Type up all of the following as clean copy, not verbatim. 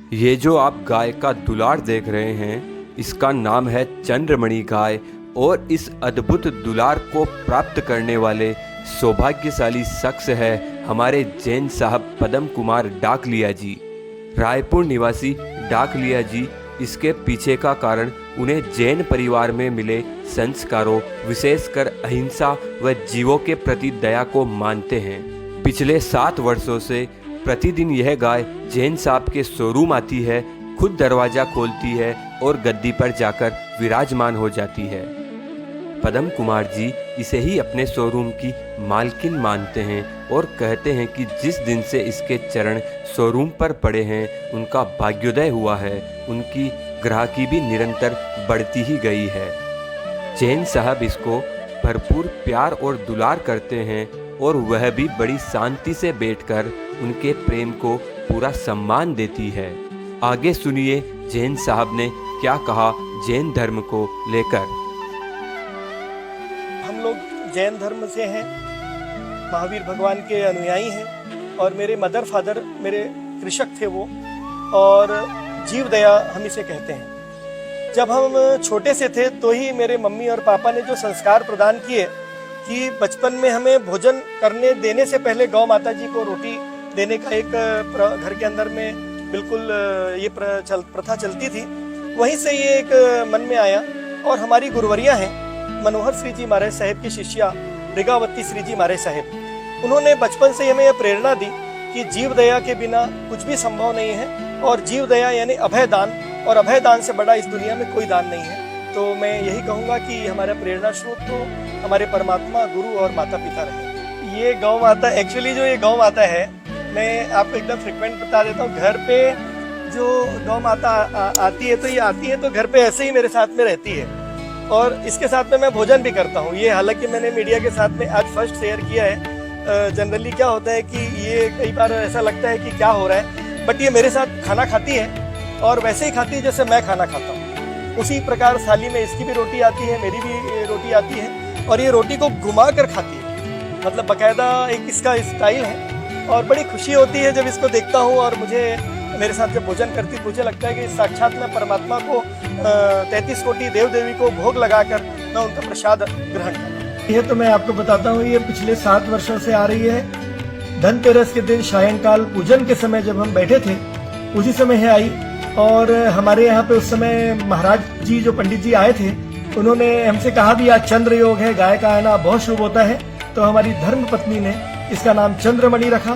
ये जो आप गाय का दुलार देख रहे हैं, इसका नाम है चंद्रमणि गाय और इस अद्भुत दुलार को प्राप्त करने वाले सौभाग्यशाली शख्स है हमारे जैन साहब पदम कुमार डाकलिया जी। रायपुर निवासी डाकलिया जी इसके पीछे का कारण उन्हें जैन परिवार में मिले संस्कारों, विशेषकर अहिंसा व जीवों के प्रति दया को मानते हैं। पिछले 7 वर्षों से प्रतिदिन यह गाय जैन साहब के शोरूम आती है, खुद दरवाजा खोलती है और गद्दी पर जाकर विराजमान हो जाती है। पदम कुमार जी इसे ही अपने शोरूम की मालकिन मानते हैं और कहते हैं कि जिस दिन से इसके चरण शोरूम पर पड़े हैं उनका भाग्योदय हुआ है, उनकी ग्राहकी भी निरंतर बढ़ती ही गई है। जैन साहब इसको भरपूर प्यार और दुलार करते हैं और वह भी बड़ी शांति से बैठकर उनके प्रेम को पूरा सम्मान देती है। आगे सुनिए जैन साहब ने क्या कहा जैन धर्म को लेकर। हम लोग जैन धर्म से हैं, महावीर भगवान के अनुयायी हैं और मेरे मदर फादर मेरे कृषक थे वो, और जीव दया हम इसे कहते हैं। जब हम छोटे से थे तो ही मेरे मम्मी और पापा ने जो संस्कार प्रदान किए कि बचपन में हमें भोजन करने देने से पहले गौ माता जी को रोटी देने का एक घर के अंदर में बिल्कुल ये प्रथा चलती थी, वहीं से ये एक मन में आया। और हमारी गुरुवरियाँ हैं मनोहर श्री जी महाराज साहेब की शिष्या रिगावती श्री जी महाराज साहेब, उन्होंने बचपन से हमें यह प्रेरणा दी कि जीव दया के बिना कुछ भी संभव नहीं है और जीव दया यानी अभय दान, और अभय दान से बड़ा इस दुनिया में कोई दान नहीं है। तो मैं यही कहूँगा कि हमारा प्रेरणा स्रोत तो हमारे परमात्मा गुरु और माता पिता रहे। ये गौ माता, एक्चुअली जो ये गौ माता है, मैं आपको एकदम फ्रिक्वेंट बता देता हूँ। घर पे जो गौ माता आती है तो ये आती है तो घर पे ऐसे ही मेरे साथ में रहती है और इसके साथ में मैं भोजन भी करता हूँ। ये हालांकि मैंने मीडिया के साथ में आज फर्स्ट शेयर किया है। जनरली क्या होता है कि ये कई बार ऐसा लगता है कि क्या हो रहा है, बट ये मेरे साथ खाना खाती है और वैसे ही खाती है जैसे मैं खाना खाता हूँ। उसी प्रकार थाली में इसकी भी रोटी आती है, मेरी भी रोटी आती है और ये रोटी को घुमा कर खाती है, मतलब बाकायदा एक इसका स्टाइल है। और बड़ी खुशी होती है जब इसको देखता हूँ और मुझे मेरे साथ जब भोजन करती, मुझे लगता है कि साक्षात मैं परमात्मा को 33 कोटि देव देवी को भोग लगाकर मैं उनका प्रसाद ग्रहण करता। यह तो मैं आपको बताता हूँ, ये पिछले 7 वर्षों से आ रही है। धनतेरस के दिन सायंकाल पूजन के समय जब हम बैठे थे उसी समय है आई, और हमारे यहाँ पे उस समय महाराज जी जो पंडित जी आए थे उन्होंने हमसे कहा भी आज चंद्र योग है, गाय का आना बहुत शुभ होता है। तो हमारी धर्म पत्नी ने इसका नाम चंद्रमणि रखा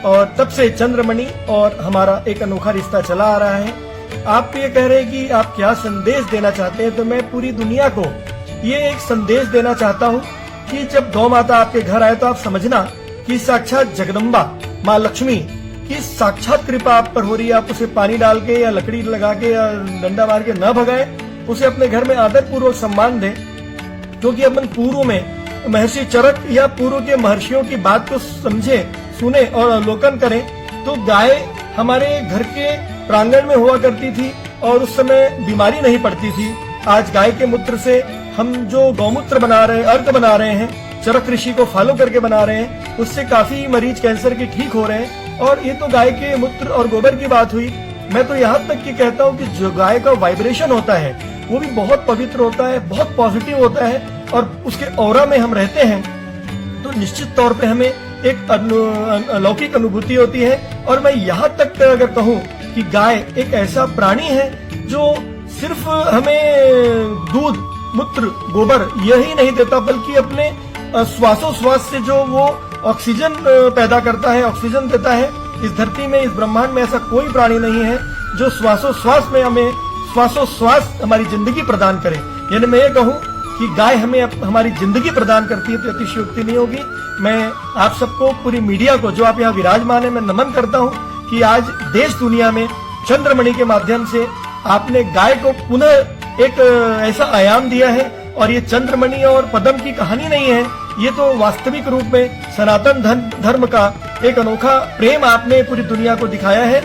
और तब से चंद्रमणि और हमारा एक अनोखा रिश्ता चला आ रहा है। आप ये कह रहे हैं कि आप क्या संदेश देना चाहते हैं, तो मैं पूरी दुनिया को ये एक संदेश देना चाहता हूँ कि जब गौ माता आपके घर आए तो आप समझना कि साक्षात जगदम्बा माँ लक्ष्मी की साक्षात कृपा आप पर हो रही है। आप उसे पानी डाल के या लकड़ी लगा के या डंडा मार के न भगाए, उसे अपने घर में आदर पूर्वक सम्मान दें, क्योंकि अपन पूर्व में महर्षि चरक या पूर्व के महर्षियों की बात को समझे, सुने और अवलोकन करें तो गाय हमारे घर के प्रांगण में हुआ करती थी और उस समय बीमारी नहीं पड़ती थी। आज गाय के मूत्र से हम जो गौमूत्र बना रहे हैं, अर्क बना रहे हैं, चरक ऋषि को फॉलो करके बना रहे हैं, उससे काफी मरीज कैंसर के ठीक हो रहे हैं। और ये तो गाय के मूत्र और गोबर की बात हुई। मैं तो यहाँ तक कि कहता हूँ कि जो गाय का वाइब्रेशन होता है वो भी बहुत पवित्र होता है, बहुत पॉजिटिव होता है, और उसके ऑरा में हम रहते हैं तो निश्चित तौर पे हमें एक अलौकिक अनुभूति होती है। और मैं यहाँ तक अगर कहूँ कि गाय एक ऐसा प्राणी है जो सिर्फ हमें दूध, मूत्र, गोबर यही नहीं देता, बल्कि अपने श्वासोश्वास से जो वो ऑक्सीजन पैदा करता है, ऑक्सीजन देता है। इस धरती में, इस ब्रह्मांड में ऐसा कोई प्राणी नहीं है जो श्वासोश्वास में हमें श्वासोश्वास हमारी जिंदगी प्रदान करे। यानी मैं ये कहूँ कि गाय हमें हमारी जिंदगी प्रदान करती है तो अतिशयोक्ति नहीं होगी। मैं आप सबको, पूरी मीडिया को जो आप यहाँ विराजमान है, मैं नमन करता हूँ कि आज देश दुनिया में चंद्रमणि के माध्यम से आपने गाय को पुनः एक ऐसा आयाम दिया है। और ये चंद्रमणि और पदम की कहानी नहीं है, ये तो वास्तविक रूप में सनातन धर्म का एक अनोखा प्रेम आपने पूरी दुनिया को दिखाया है।